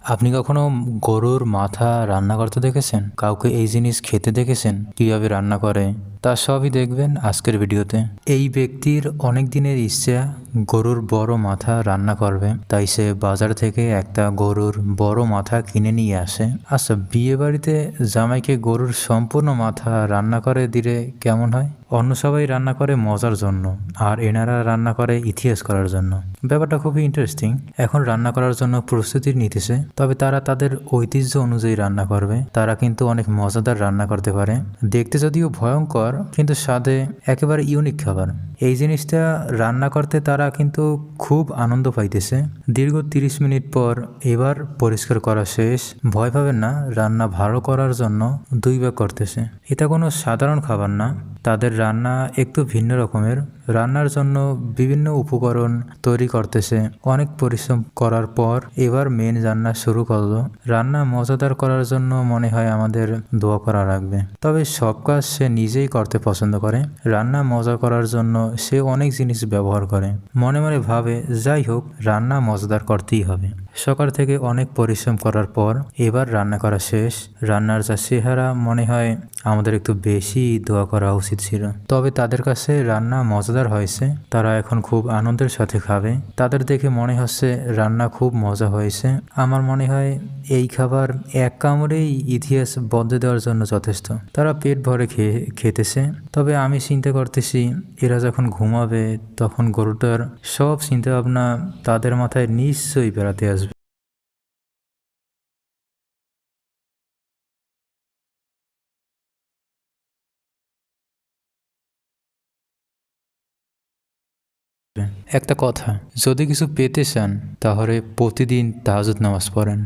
আপনি কখনো গরুর মাথা রান্না করতে দেখেছেন? কাউকে এই জিনিস খেতে দেখেছেন? কিভাবে রান্না করে তা সবই দেখবেন আজকের ভিডিওতে। এই ব্যক্তির অনেক দিনের ইচ্ছা গরুর বড় মাথা রান্না করবে, তাই সে বাজার থেকে একটা গরুর বড় মাথা কিনে নিয়ে আসে। আচ্ছা, বিয়ে বাড়িতে জামাইকে গরুর সম্পূর্ণ মাথা রান্না করে দিলে কেমন হয়? অন্য সবাই রান্না করে মজার জন্য, আর এনারা রান্না করে ইতিহাস করার জন্য। ব্যাপারটা খুবই ইন্টারেস্টিং। এখন রান্না করার জন্য প্রস্তুতি নিতেছে, তবে তারা তাদের ঐতিহ্য অনুযায়ী রান্না করবে। তারা কিন্তু অনেক মজাদার রান্না করতে পারে, দেখতে যদিও ভয়ঙ্কর কিন্তু স্বাদে একেবারে ইউনিক খাবার। এই জিনিসটা রান্না করতে তারা কিন্তু খুব আনন্দ পাইতেছে। দীর্ঘ 30 মিনিট পর এবার পরিষ্কার করা শেষ। ভয় পাবেন না, রান্না ভালো করার জন্য 2 ভাগ করতেছে। এটা কোনো সাধারণ খাবার না, তাদের রান্না একটু ভিন্ন রকমের। রান্নার জন্য বিভিন্ন উপকরণ তৈরি করতেছে। অনেক পরিশ্রম করার পর এবার মেন রান্না শুরু করলো। রান্না মজাদার করার জন্য মনে হয় আমাদের দোয়া করা লাগবে। তবে সব কাজ সে নিজেই করতে পছন্দ করে। রান্না মজা করার জন্য সে অনেক জিনিস ব্যবহার করে। মনে মনে ভাবে, যাই হোক, রান্না মজাদার করতেই হবে। সকাল থেকে অনেক পরিশ্রম করার পর এবার রান্না করা শেষ। রান্নার যা চেহারা, মনে হয় আমাদের একটু বেশি দোয়া করা উচিত ছিল। তবে তাদের কাছে রান্না মজাদার হয়েছে, তারা এখন খুব আনন্দের সাথে খাবে। তাদের দেখে মনে হচ্ছে রান্না খুব মজা হয়েছে। আমার মনে হয় এই খাবার এক কামড়েই ইতিহাস বদলে দেওয়ার জন্য যথেষ্ট। তারা পেট ভরে খেতেছে। তবে আমি চিন্তা করতেছি, এরা যখন ঘুমাবে তখন গরুটার সব চিন্তা ভাবনা তাদের মাথায় নিশ্চয়ই বেড়াতে আসবে। একটা কথা, যদি কিছু পেতে চান তাহলে প্রতিদিন তাহাজ্জুদ নামাজ পড়েন।